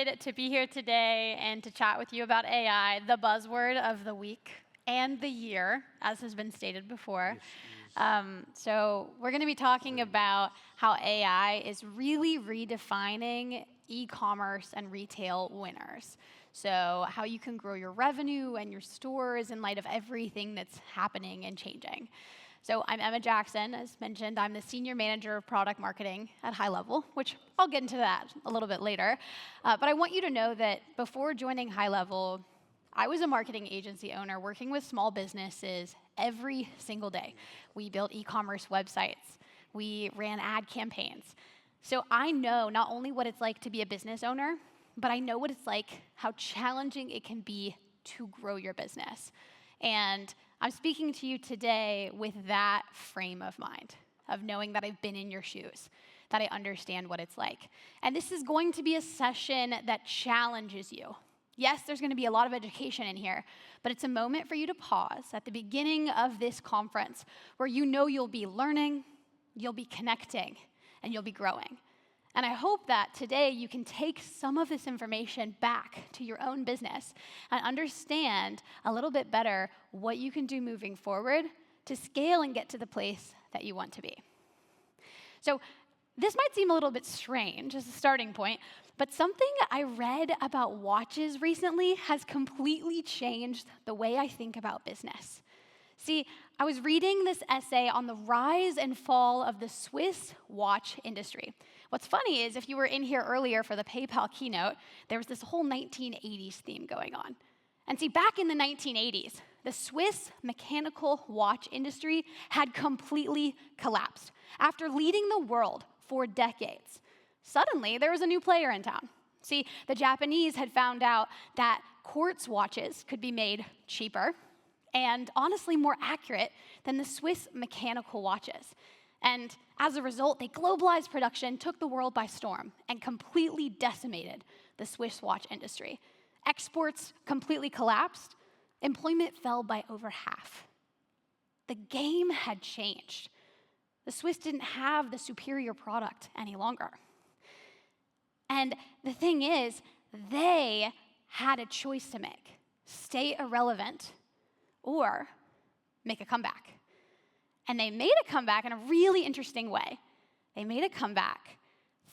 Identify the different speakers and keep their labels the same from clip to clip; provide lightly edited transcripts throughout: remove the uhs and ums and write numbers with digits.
Speaker 1: excited to be here today and to chat with you about AI, the buzzword of the week and the year, as has been stated before. So we're going to be talking about how AI is really redefining e-commerce and retail winners. So how you can grow your revenue and your stores in light of everything that's happening and changing. So I'm Emma Jackson. As mentioned, I'm the Senior Manager of Product Marketing at High Level, which I'll get into that a little bit later. But I want you to know that before joining High Level, I was a marketing agency owner working with small businesses every single day. We built e-commerce websites. We ran ad campaigns. So I know not only what it's like to be a business owner, but I know what it's like, how challenging it can be to grow your business. And I'm speaking to you today with that frame of mind, of knowing that I've been in your shoes, that I understand what it's like. And this is going to be a session that challenges you. Yes, there's going to be a lot of education in here, but it's a moment for you to pause at the beginning of this conference where you know you'll be learning, you'll be connecting, and you'll be growing. And I hope that today you can take some of this information back to your own business and understand a little bit better what you can do moving forward to scale and get to the place that you want to be. So this might seem a little bit strange as a starting point, but something I read about watches recently has completely changed the way I think about business. See, I was reading this essay on the rise and fall of the Swiss watch industry. What's funny is if you were in here earlier for the PayPal keynote, there was this whole 1980s theme going on. And see, back in the 1980s, the Swiss mechanical watch industry had completely collapsed. After leading the world for decades, suddenly there was a new player in town. See, the Japanese had found out that quartz watches could be made cheaper and honestly more accurate than the Swiss mechanical watches. And as a result, they globalized production, took the world by storm, and completely decimated the Swiss watch industry. Exports completely collapsed. Employment fell by over half. The game had changed. The Swiss didn't have the superior product any longer. And the thing is, they had a choice to make: stay irrelevant or make a comeback. And they made a comeback in a really interesting way. They made a comeback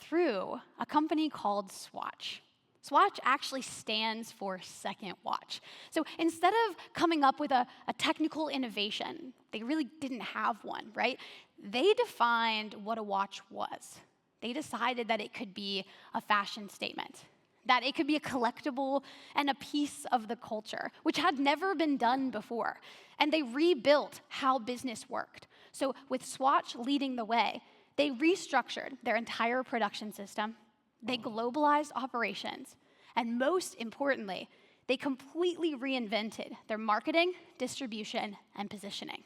Speaker 1: through a company called Swatch. Swatch actually stands for second watch. So instead of coming up with a technical innovation, they really didn't have one, right? They defined what a watch was. They decided that it could be a fashion statement, that it could be a collectible and a piece of the culture, which had never been done before. And they rebuilt how business worked. So with Swatch leading the way, they restructured their entire production system, they globalized operations, and most importantly, they completely reinvented their marketing, distribution, and positioning.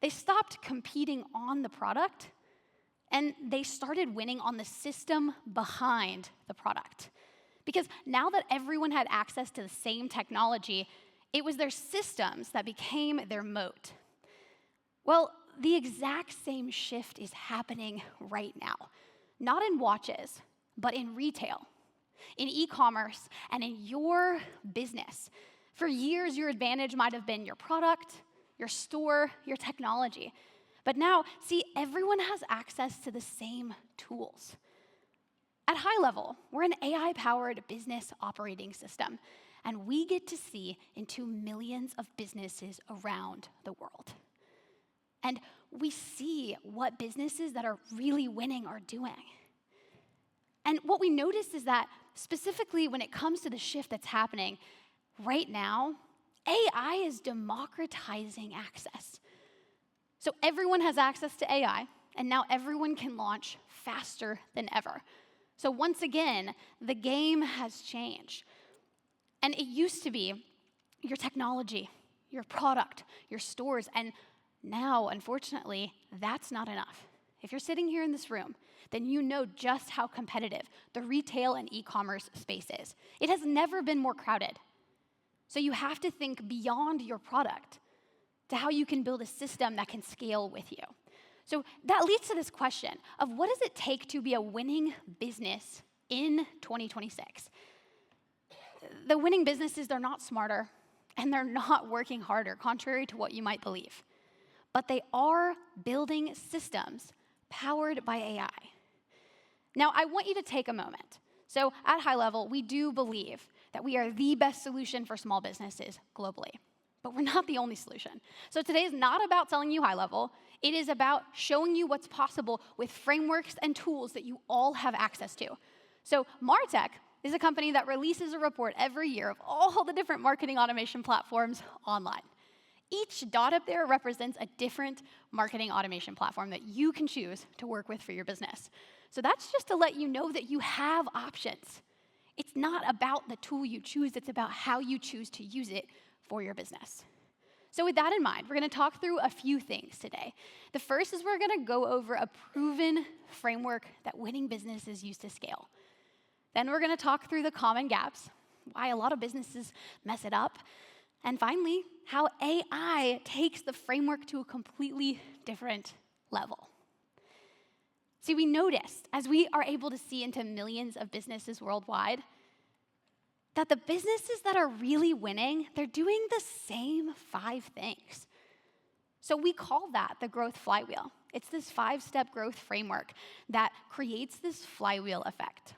Speaker 1: They stopped competing on the product, and they started winning on the system behind the product. Because now that everyone had access to the same technology, it was their systems that became their moat. Well, the exact same shift is happening right now. Not in watches, but in retail, in e-commerce, and in your business. For years, your advantage might have been your product, your store, your technology. But now, see, everyone has access to the same tools. At High Level, we're an AI-powered business operating system, and we get to see into millions of businesses around the world. And we see what businesses that are really winning are doing. And what we notice is that specifically when it comes to the shift that's happening right now, AI is democratizing access. So everyone has access to AI, and now everyone can launch faster than ever. So once again, the game has changed. And it used to be your technology, your product, your stores, and now, unfortunately, that's not enough. If you're sitting here in this room, then you know just how competitive the retail and e-commerce space is. It has never been more crowded. So you have to think beyond your product to how you can build a system that can scale with you. So that leads to this question of what does it take to be a winning business in 2026. The winning businesses, they're not smarter, and they're not working harder, contrary to what you might believe. But they are building systems powered by AI. Now, I want you to take a moment. So at high level, we do believe that we are the best solution for small businesses globally. But we're not the only solution. So today is not about selling you high level. It is about showing you what's possible with frameworks and tools that you all have access to. So MarTech is a company that releases a report every year of all the different marketing automation platforms online. Each dot up there represents a different marketing automation platform that you can choose to work with for your business. So that's just to let you know that you have options. It's not about the tool you choose, it's about how you choose to use it for your business. So with that in mind, we're going to talk through a few things today. The first is we're going to go over a proven framework that winning businesses use to scale. Then we're going to talk through the common gaps, why a lot of businesses mess it up, and finally, how AI takes the framework to a completely different level. See, we noticed, as we are able to see into millions of businesses worldwide, that the businesses that are really winning, they're doing the same 5 things. So we call that the growth flywheel. It's this 5-step growth framework that creates this flywheel effect.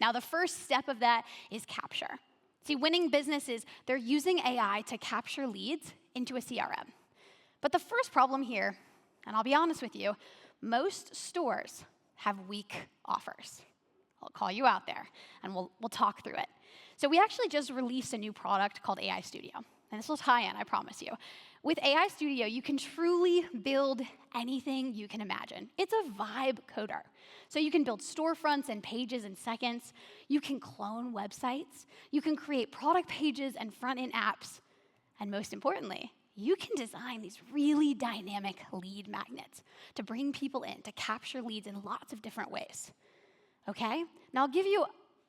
Speaker 1: Now, the first step of that is capture. See, winning businesses, they're using AI to capture leads into a CRM. But the first problem here, and I'll be honest with you, most stores have weak offers. I'll call you out there, and we'll talk through it. So we actually just released a new product called AI Studio. And this will tie in, I promise you. With AI Studio, you can truly build anything you can imagine. It's a vibe coder. So you can build storefronts and pages in seconds. You can clone websites. You can create product pages and front-end apps. And most importantly, you can design these really dynamic lead magnets to bring people in, to capture leads in lots of different ways. Okay? Now I'll give you,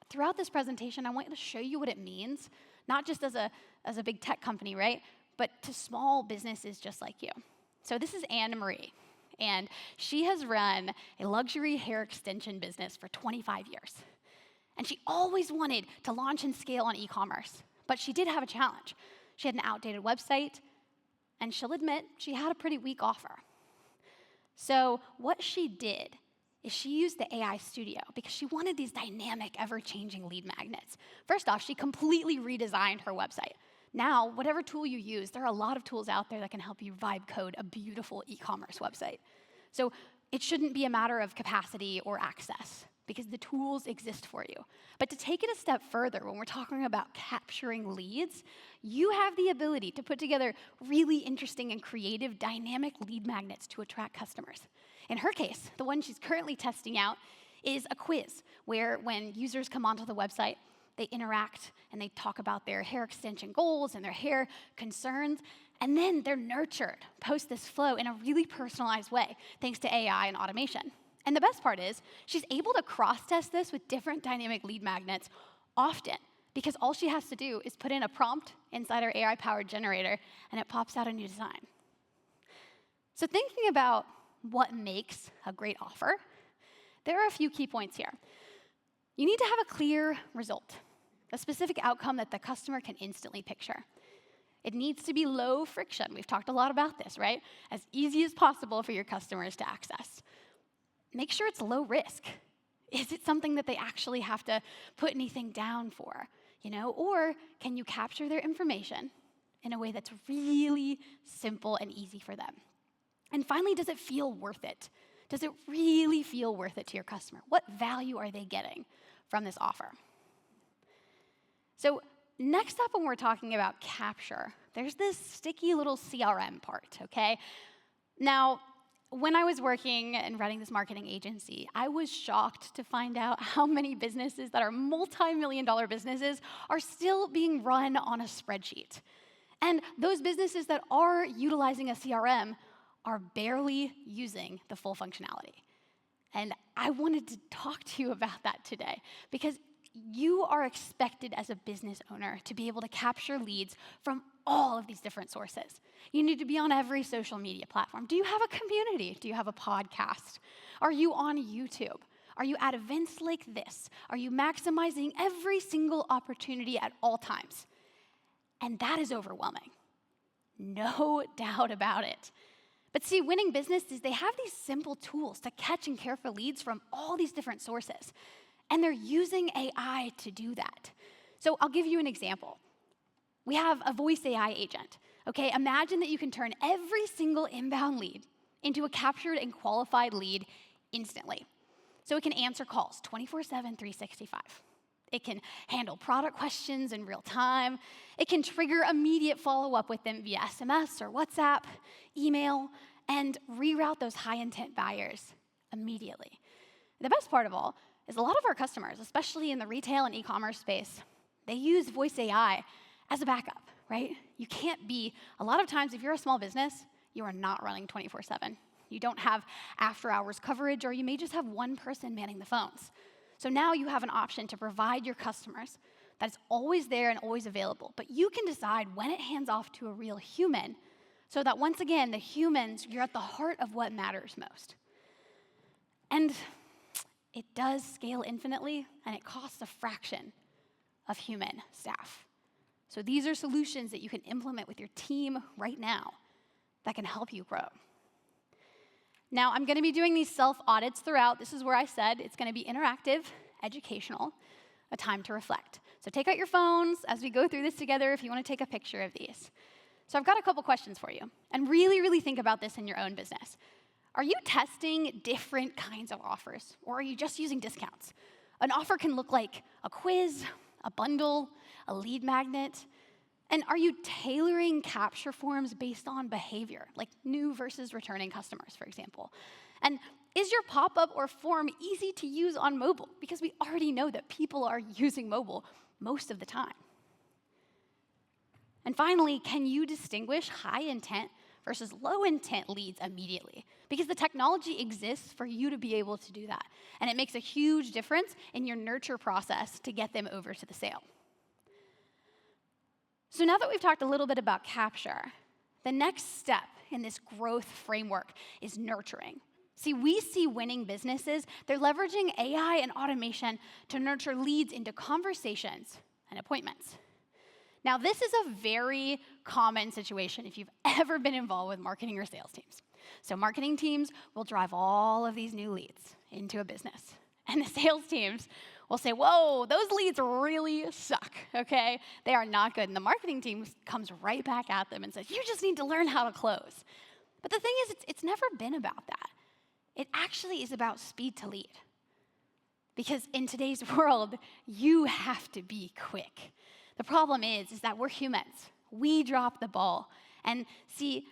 Speaker 1: throughout this presentation, I want to show you what it means, not just as a big tech company, right? But to small businesses just like you. So this is Anne Marie, and she has run a luxury hair extension business for 25 years. And she always wanted to launch and scale on e-commerce, but she did have a challenge. She had an outdated website, and she'll admit she had a pretty weak offer. So what she did is she used the AI Studio because she wanted these dynamic, ever-changing lead magnets. First off, she completely redesigned her website. Now, whatever tool you use, there are a lot of tools out there that can help you vibe code a beautiful e-commerce website. So it shouldn't be a matter of capacity or access because the tools exist for you. But to take it a step further, when we're talking about capturing leads, you have the ability to put together really interesting and creative dynamic lead magnets to attract customers. In her case, the one she's currently testing out is a quiz where when users come onto the website, they interact and they talk about their hair extension goals and their hair concerns, and then they're nurtured post this flow in a really personalized way, thanks to AI and automation. And the best part is, she's able to cross-test this with different dynamic lead magnets often, because all she has to do is put in a prompt inside her AI-powered generator, and it pops out a new design. So thinking about what makes a great offer, there are a few key points here. You need to have a clear result, a specific outcome that the customer can instantly picture. It needs to be low friction. We've talked a lot about this, right? As easy as possible for your customers to access. Make sure it's low risk. Is it something that they actually have to put anything down for? Or can you capture their information in a way that's really simple and easy for them? And finally, does it feel worth it? Does it really feel worth it to your customer? What value are they getting from this offer? So next up, when we're talking about capture, there's this sticky little CRM part, okay? Now, when I was working and running this marketing agency, I was shocked to find out how many businesses that are multi-million-dollar businesses are still being run on a spreadsheet. And those businesses that are utilizing a CRM are barely using the full functionality. And I wanted to talk to you about that today because you are expected as a business owner to be able to capture leads from all of these different sources. You need to be on every social media platform. Do you have a community? Do you have a podcast? Are you on YouTube? Are you at events like this? Are you maximizing every single opportunity at all times? And that is overwhelming. No doubt about it. But see, winning businesses, they have these simple tools to catch and care for leads from all these different sources. And they're using AI to do that. So I'll give you an example. We have a voice AI agent. Okay, imagine that you can turn every single inbound lead into a captured and qualified lead instantly. So it can answer calls 24/7, 365. It can handle product questions in real time. It can trigger immediate follow-up with them via SMS or WhatsApp, email, and reroute those high-intent buyers immediately. The best part of all is a lot of our customers, especially in the retail and e-commerce space, they use voice AI as a backup, right? You can't be, a lot of times if you're a small business, you are not running 24/7. You don't have after-hours coverage, or you may just have one person manning the phones. So now you have an option to provide your customers that's always there and always available, but you can decide when it hands off to a real human so that once again, the humans, you're at the heart of what matters most. And it does scale infinitely, and it costs a fraction of human staff. So these are solutions that you can implement with your team right now that can help you grow. Now, I'm going to be doing these self-audits throughout. This is where I said it's going to be interactive, educational, a time to reflect. So take out your phones as we go through this together if you want to take a picture of these. So I've got a couple questions for you. And really, really think about this in your own business. Are you testing different kinds of offers, or are you just using discounts? An offer can look like a quiz, a bundle, a lead magnet. And are you tailoring capture forms based on behavior, like new versus returning customers, for example? And is your pop-up or form easy to use on mobile? Because we already know that people are using mobile most of the time. And finally, can you distinguish high-intent versus low-intent leads immediately? Because the technology exists for you to be able to do that. And it makes a huge difference in your nurture process to get them over to the sale. So now that we've talked a little bit about capture, the next step in this growth framework is nurturing. See, we see winning businesses, they're leveraging AI and automation to nurture leads into conversations and appointments. Now, this is a very common situation if you've ever been involved with marketing or sales teams. So marketing teams will drive all of these new leads into a business. And the sales teams will say, whoa, those leads really suck, okay? They are not good. And the marketing team comes right back at them and says, you just need to learn how to close. But the thing is, it's never been about that. It actually is about speed to lead. Because in today's world, you have to be quick. The problem is that we're humans. We drop the ball. And see,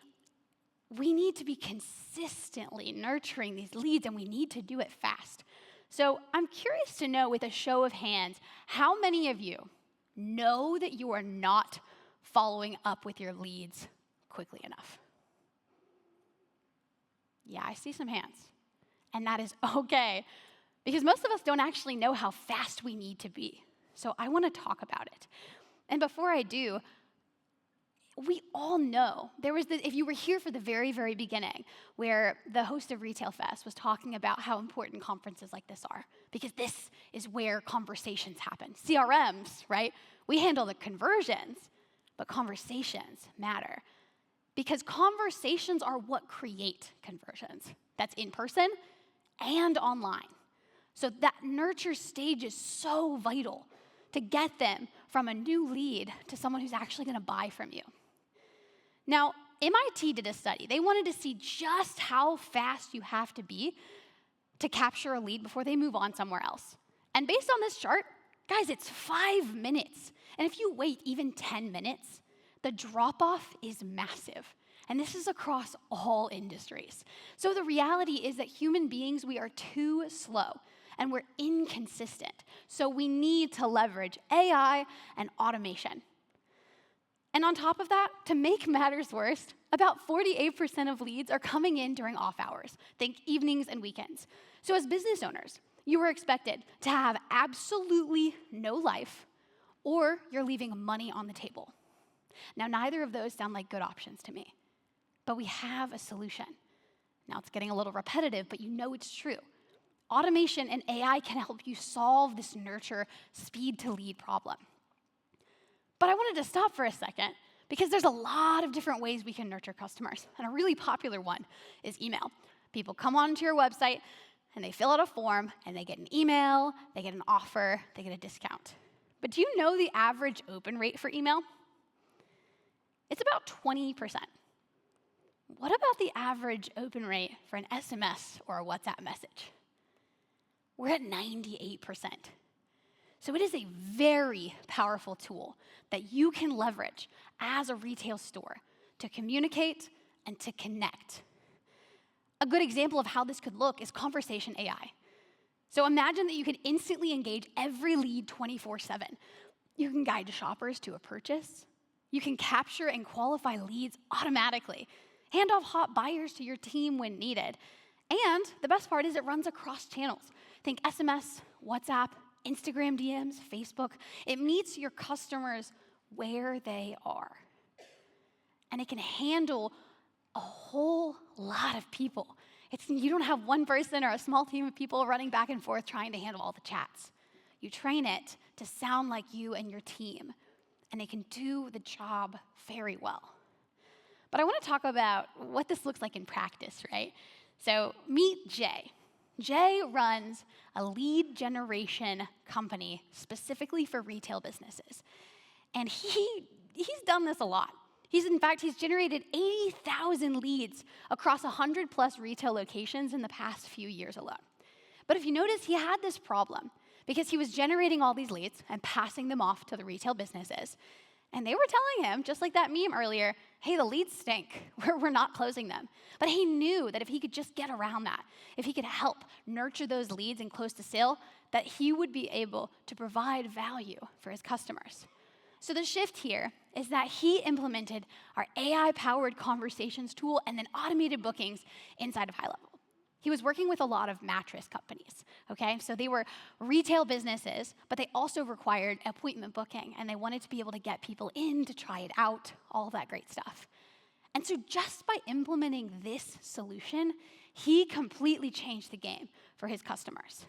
Speaker 1: we need to be consistently nurturing these leads, and we need to do it fast. So I'm curious to know, with a show of hands, how many of you know that you are not following up with your leads quickly enough? Yeah, I see some hands. And that is okay, because most of us don't actually know how fast we need to be. So I want to talk about it. And before I do, we all know, if you were here for the very, very beginning, where the host of Retail Fest was talking about how important conferences like this are, because this is where conversations happen. CRMs, right? We handle the conversions, but conversations matter. Because conversations are what create conversions. That's in person and online. So that nurture stage is so vital to get them from a new lead to someone who's actually going to buy from you. Now, MIT did a study. They wanted to see just how fast you have to be to capture a lead before they move on somewhere else. And based on this chart, guys, it's 5 minutes. And if you wait even 10 minutes, the drop-off is massive. And this is across all industries. So the reality is that human beings, we are too slow and we're inconsistent. So we need to leverage AI and automation. And on top of that, to make matters worse, about 48% of leads are coming in during off hours. Think evenings and weekends. So as business owners, you are expected to have absolutely no life, or you're leaving money on the table. Now, neither of those sound like good options to me, but we have a solution. Now, it's getting a little repetitive, but you know it's true. Automation and AI can help you solve this nurture speed to lead problem. But I wanted to stop for a second because there's a lot of different ways we can nurture customers. And a really popular one is email. People come onto your website and they fill out a form and they get an email, they get an offer, they get a discount. But do you know the average open rate for email? It's about 20%. What about the average open rate for an SMS or a WhatsApp message? We're at 98%. So it is a very powerful tool that you can leverage as a retail store to communicate and to connect. A good example of how this could look is conversation AI. So imagine that you could instantly engage every lead 24/7. You can guide shoppers to a purchase. You can capture and qualify leads automatically. Hand off hot buyers to your team when needed. And the best part is it runs across channels. Think SMS, WhatsApp, Instagram DMs, Facebook. It meets your customers where they are. And it can handle a whole lot of people. You don't have one person or a small team of people running back and forth trying to handle all the chats. You train it to sound like you and your team, and it can do the job very well. But I want to talk about what this looks like in practice, right? So meet Jay. Jay runs a lead generation company specifically for retail businesses. And he's done this a lot. He's generated 80,000 leads across 100 plus retail locations in the past few years alone. But if you notice, he had this problem because he was generating all these leads and passing them off to the retail businesses. And they were telling him, just like that meme earlier, hey, the leads stink. We're not closing them. But he knew that if he could just get around that, if he could help nurture those leads and close the sale, that he would be able to provide value for his customers. So the shift here is that he implemented our AI-powered conversations tool and then automated bookings inside of High Level. He was working with a lot of mattress companies, okay? So they were retail businesses, but they also required appointment booking, and they wanted to be able to get people in to try it out, all that great stuff. And so just by implementing this solution, he completely changed the game for his customers.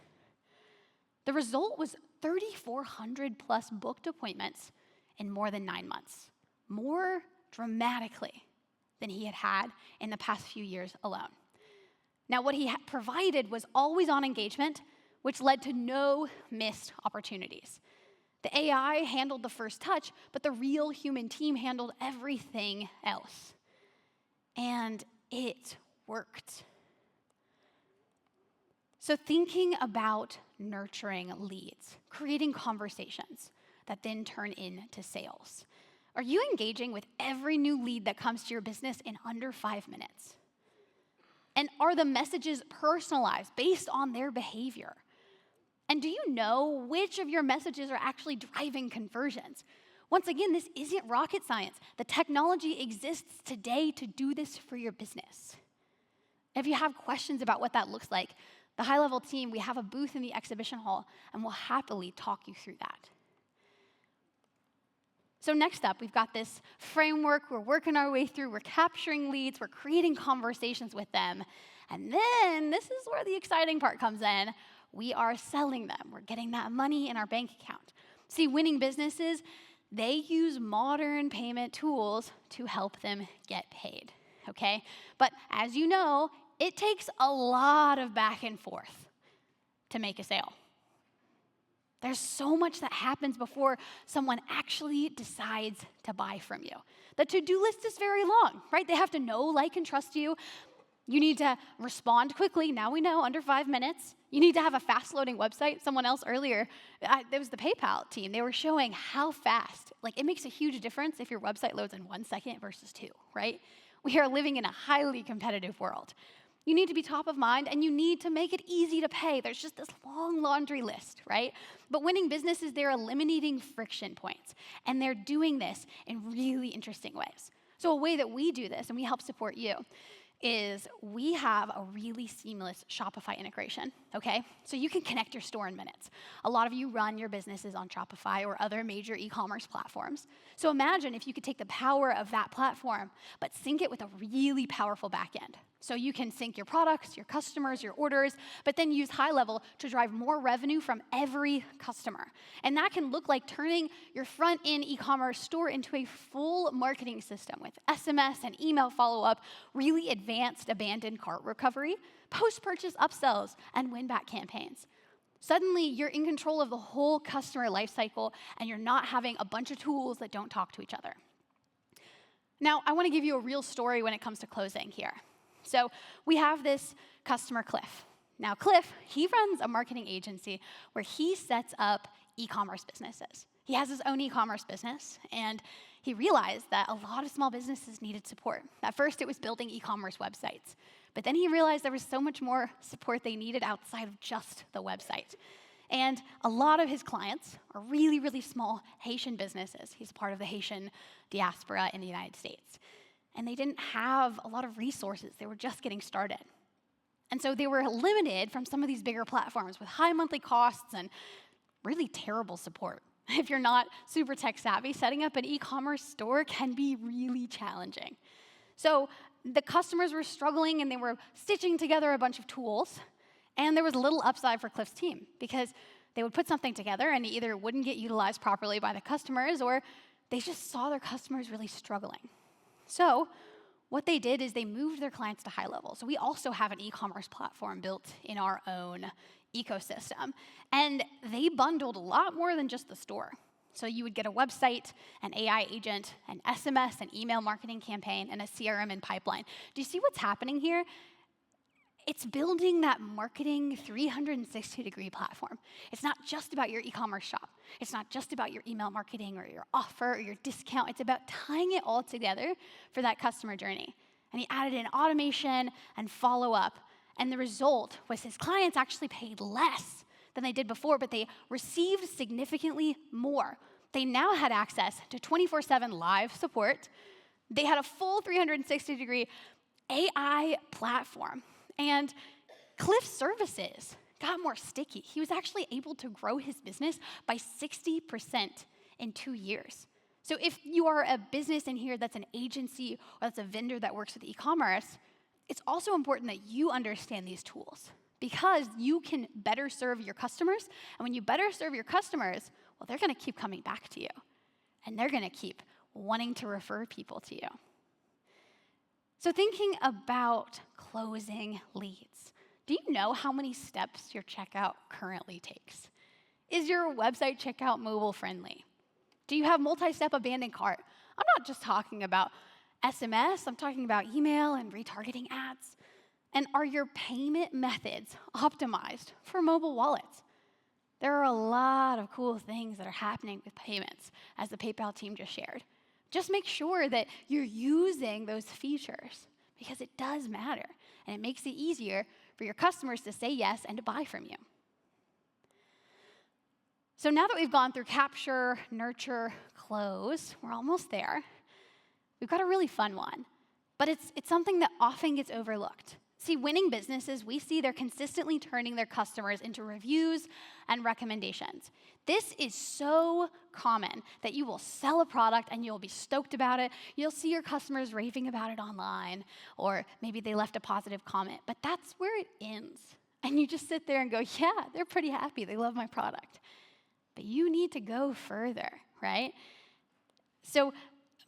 Speaker 1: The result was 3,400 plus booked appointments in more than 9 months, more dramatically than he had had in the past few years alone. Now, what he provided was always-on engagement, which led to no missed opportunities. The AI handled the first touch, but the real human team handled everything else. And it worked. So thinking about nurturing leads, creating conversations that then turn into sales. Are you engaging with every new lead that comes to your business in under 5 minutes? And are the messages personalized based on their behavior? And do you know which of your messages are actually driving conversions? Once again, this isn't rocket science. The technology exists today to do this for your business. If you have questions about what that looks like, the High Level team, we have a booth in the exhibition hall, and we'll happily talk you through that. So next up, we've got this framework we're working our way through. We're capturing leads. We're creating conversations with them. And then this is where the exciting part comes in. We are selling them. We're getting that money in our bank account. See, winning businesses, they use modern payment tools to help them get paid, okay? But as you know, it takes a lot of back and forth to make a sale. There's so much that happens before someone actually decides to buy from you. The to-do list is very long, right? They have to know, like, and trust you. You need to respond quickly. Now we know, under 5 minutes. You need to have a fast-loading website. Someone else earlier, it was the PayPal team. They were showing how fast. Like, it makes a huge difference if your website loads in 1 second versus 2, right? We are living in a highly competitive world. You need to be top of mind, and you need to make it easy to pay. There's just this long laundry list, right? But winning businesses, they're eliminating friction points, and they're doing this in really interesting ways. So a way that we do this, and we help support you, is we have a really seamless Shopify integration, okay? So you can connect your store in minutes. A lot of you run your businesses on Shopify or other major e-commerce platforms. So imagine if you could take the power of that platform, but sync it with a really powerful backend, So you can sync your products, your customers, your orders, but then use high level to drive more revenue from every customer. And that can look like turning your front-end e-commerce store into a full marketing system with SMS and email follow-up, really advanced abandoned cart recovery, post-purchase upsells, and win-back campaigns. Suddenly, you're in control of the whole customer lifecycle, and you're not having a bunch of tools that don't talk to each other. Now, I want to give you a real story when it comes to closing here. So we have this customer, Cliff. Now, Cliff, he runs a marketing agency where he sets up e-commerce businesses. He has his own e-commerce business, and he realized that a lot of small businesses needed support. At first, it was building e-commerce websites. But then he realized there was so much more support they needed outside of just the website. And a lot of his clients are really, really small Haitian businesses. He's part of the Haitian diaspora in the United States. And they didn't have a lot of resources. They were just getting started. And so they were limited from some of these bigger platforms with high monthly costs and really terrible support. If you're not super tech savvy, setting up an e-commerce store can be really challenging. So the customers were struggling and they were stitching together a bunch of tools. And there was little upside for Cliff's team because they would put something together and it either wouldn't get utilized properly by the customers or they just saw their customers really struggling. So what they did is they moved their clients to high level. So we also have an e-commerce platform built in our own ecosystem. And they bundled a lot more than just the store. So you would get a website, an AI agent, an SMS, an email marketing campaign, and a CRM in pipeline. Do you see what's happening here? It's building that marketing 360-degree platform. It's not just about your e-commerce shop. It's not just about your email marketing or your offer or your discount. It's about tying it all together for that customer journey. And he added in automation and follow-up. And the result was his clients actually paid less than they did before, but they received significantly more. They now had access to 24/7 live support. They had a full 360-degree AI platform. And Cliff's services got more sticky. He was actually able to grow his business by 60% in 2 years. So if you are a business in here that's an agency or that's a vendor that works with e-commerce, it's also important that you understand these tools because you can better serve your customers. And when you better serve your customers, well, they're going to keep coming back to you. And they're going to keep wanting to refer people to you. So thinking about closing leads, do you know how many steps your checkout currently takes? Is your website checkout mobile friendly? Do you have multi-step abandoned cart? I'm not just talking about SMS, I'm talking about email and retargeting ads. And are your payment methods optimized for mobile wallets? There are a lot of cool things that are happening with payments, as the PayPal team just shared. Just make sure that you're using those features because it does matter, and it makes it easier for your customers to say yes and to buy from you. So now that we've gone through capture, nurture, close, we're almost there. We've got a really fun one, but it's something that often gets overlooked. See, winning businesses, we see they're consistently turning their customers into reviews and recommendations. This is so common that you will sell a product and you'll be stoked about it. You'll see your customers raving about it online, or maybe they left a positive comment, but that's where it ends. And you just sit there and go, yeah, they're pretty happy. They love my product. But you need to go further, right? So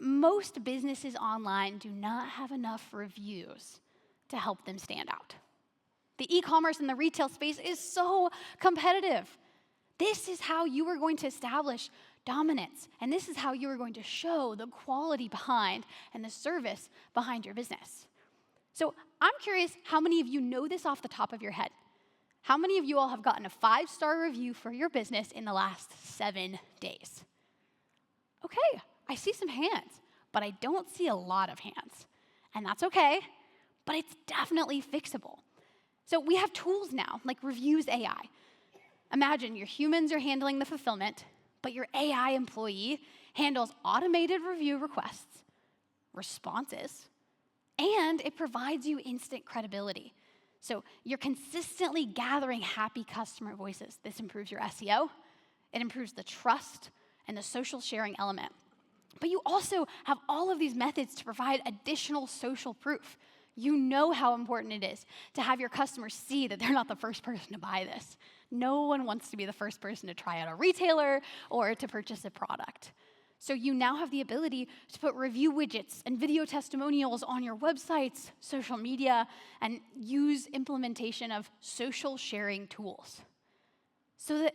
Speaker 1: most businesses online do not have enough reviews to help them stand out. The e-commerce and the retail space is so competitive. This is how you are going to establish dominance, and this is how you are going to show the quality behind and the service behind your business. So I'm curious how many of you know this off the top of your head. How many of you all have gotten a 5-star review for your business in the last 7 days? Okay, I see some hands, but I don't see a lot of hands. And that's okay, but it's definitely fixable. So we have tools now, like Reviews AI. Imagine your humans are handling the fulfillment, but your AI employee handles automated review requests, responses, and it provides you instant credibility. So you're consistently gathering happy customer voices. This improves your SEO, it improves the trust and the social sharing element. But you also have all of these methods to provide additional social proof. You know how important it is to have your customers see that they're not the first person to buy this. No one wants to be the first person to try out a retailer or to purchase a product. So you now have the ability to put review widgets and video testimonials on your websites, social media, and use implementation of social sharing tools so that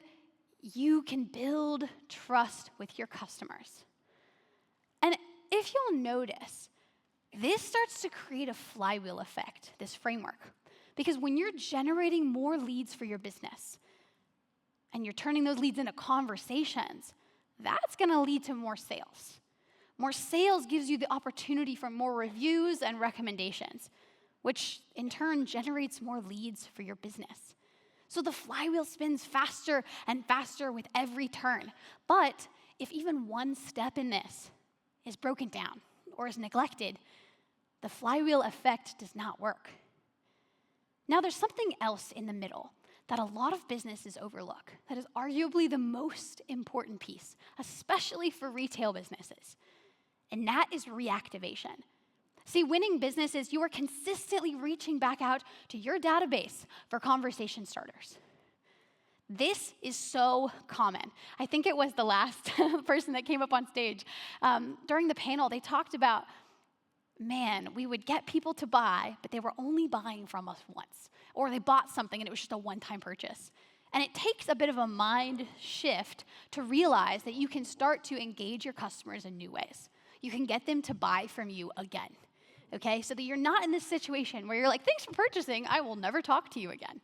Speaker 1: you can build trust with your customers. And if you'll notice, this starts to create a flywheel effect, this framework. Because when you're generating more leads for your business and you're turning those leads into conversations, that's going to lead to more sales. More sales gives you the opportunity for more reviews and recommendations, which in turn generates more leads for your business. So the flywheel spins faster and faster with every turn. But if even one step in this is broken down or is neglected, the flywheel effect does not work. Now, there's something else in the middle that a lot of businesses overlook that is arguably the most important piece, especially for retail businesses, and that is reactivation. See, winning businesses, you are consistently reaching back out to your database for conversation starters. This is so common. I think it was the last person that came up on stage. During the panel, they talked about, man, we would get people to buy, but they were only buying from us once. Or they bought something and it was just a one-time purchase. And it takes a bit of a mind shift to realize that you can start to engage your customers in new ways. You can get them to buy from you again, okay? So that you're not in this situation where you're like, thanks for purchasing, I will never talk to you again.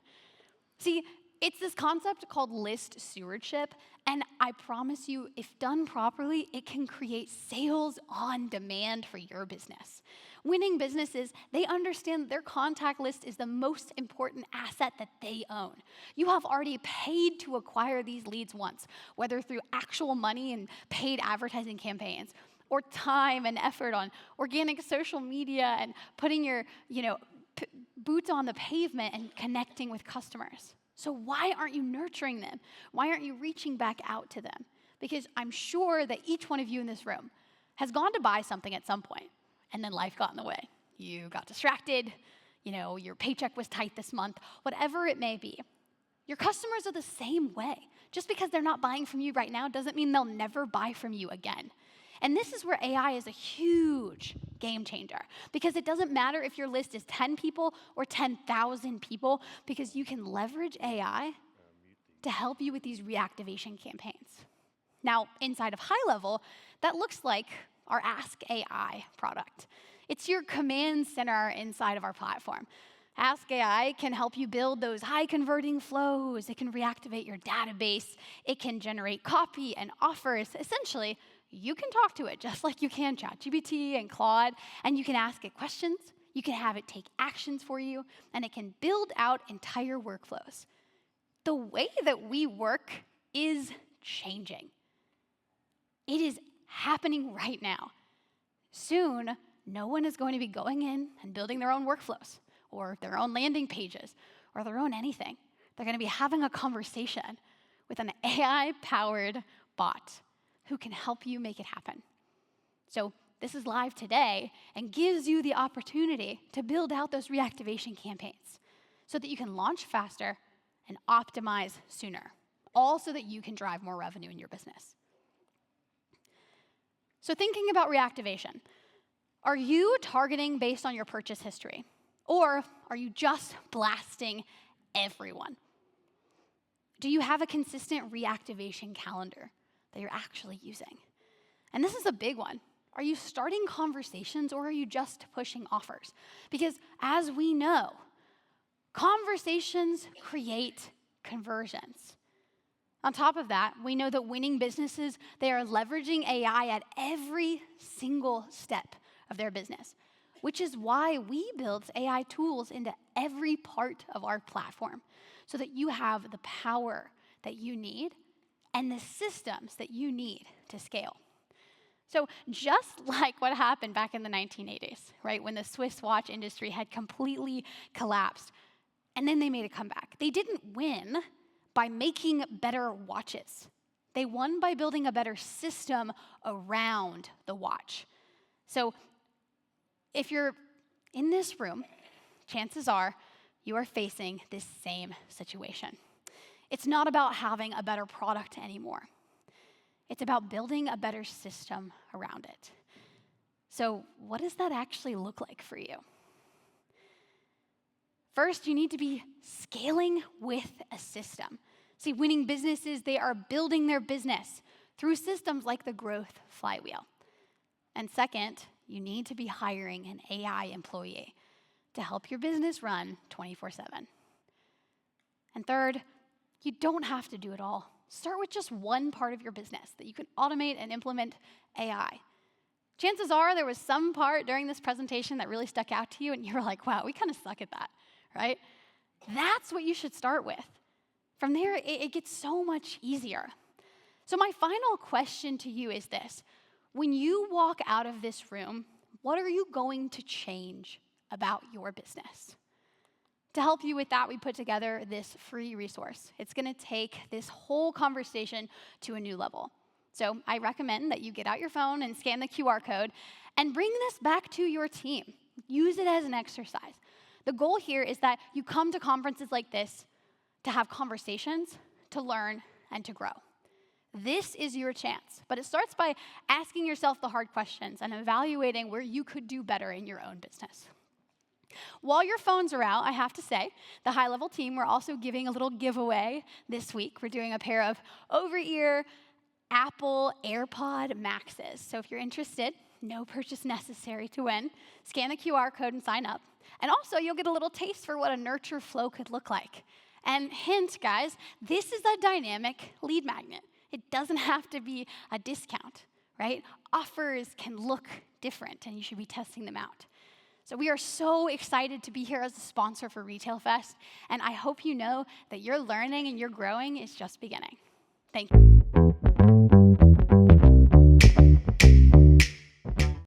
Speaker 1: See, it's this concept called list stewardship, and I promise you, if done properly, it can create sales on demand for your business. Winning businesses, they understand that their contact list is the most important asset that they own. You have already paid to acquire these leads once, whether through actual money and paid advertising campaigns, or time and effort on organic social media and putting your, boots on the pavement and connecting with customers. So why aren't you nurturing them? Why aren't you reaching back out to them? Because I'm sure that each one of you in this room has gone to buy something at some point, and then life got in the way. You got distracted, your paycheck was tight this month, whatever it may be. Your customers are the same way. Just because they're not buying from you right now doesn't mean they'll never buy from you again. And this is where AI is a huge game changer, because it doesn't matter if your list is 10 people or 10,000 people, because you can leverage AI to help you with these reactivation campaigns. Now, inside of High Level, that looks like our Ask AI product. It's your command center inside of our platform. Ask AI can help you build those high-converting flows. It can reactivate your database. It can generate copy and offers. Essentially, you can talk to it just like you can ChatGPT and Claude, and you can ask it questions, you can have it take actions for you, and it can build out entire workflows. The way that we work is changing. It is happening right now. Soon, no one is going to be going in and building their own workflows or their own landing pages or their own anything. They're going to be having a conversation with an AI-powered bot who can help you make it happen. So this is live today and gives you the opportunity to build out those reactivation campaigns so that you can launch faster and optimize sooner, all so that you can drive more revenue in your business. So thinking about reactivation, are you targeting based on your purchase history? Or are you just blasting everyone? Do you have a consistent reactivation calendar that you're actually using? And this is a big one. Are you starting conversations or are you just pushing offers? Because as we know, conversations create conversions. On top of that, we know that winning businesses, they are leveraging AI at every single step of their business, which is why we build AI tools into every part of our platform so that you have the power that you need and the systems that you need to scale. So just like what happened back in the 1980s, right, when the Swiss watch industry had completely collapsed, and then they made a comeback. They didn't win by making better watches. They won by building a better system around the watch. So if you're In this room, chances are you are facing this same situation. It's not about having a better product anymore. It's about building a better system around it. So what does that actually look like for you? First, you need to be scaling with a system. See, winning businesses, they are building their business through systems like the growth flywheel. And second, you need to be hiring an AI employee to help your business run 24/7. And third, you don't have to do it all. Start with just one part of your business that you can automate and implement AI. Chances are there was some part during this presentation that really stuck out to you and you were like, wow, we kind of suck at that, right? That's what you should start with. From there, it gets so much easier. So my final question to you is this. When you walk out of this room, what are you going to change about your business? To help you with that, we put together this free resource. It's going to take this whole conversation to a new level. So I recommend that you get out your phone and scan the QR code and bring this back to your team. Use it as an exercise. The goal here is that you come to conferences like this to have conversations, to learn, and to grow. This is your chance, but it starts by asking yourself the hard questions and evaluating where you could do better in your own business. While your phones are out, I have to say, the high-level team, we're also giving a little giveaway this week. We're doing a pair of over-ear Apple AirPod Maxes. So if you're interested, no purchase necessary to win. Scan the QR code and sign up. And also, you'll get a little taste for what a nurture flow could look like. And hint, guys, this is a dynamic lead magnet. It doesn't have to be a discount, right? Offers can look different, and you should be testing them out. So we are so excited to be here as a sponsor for Retail Fest, and I hope you know that your learning and your growing is just beginning. Thank you.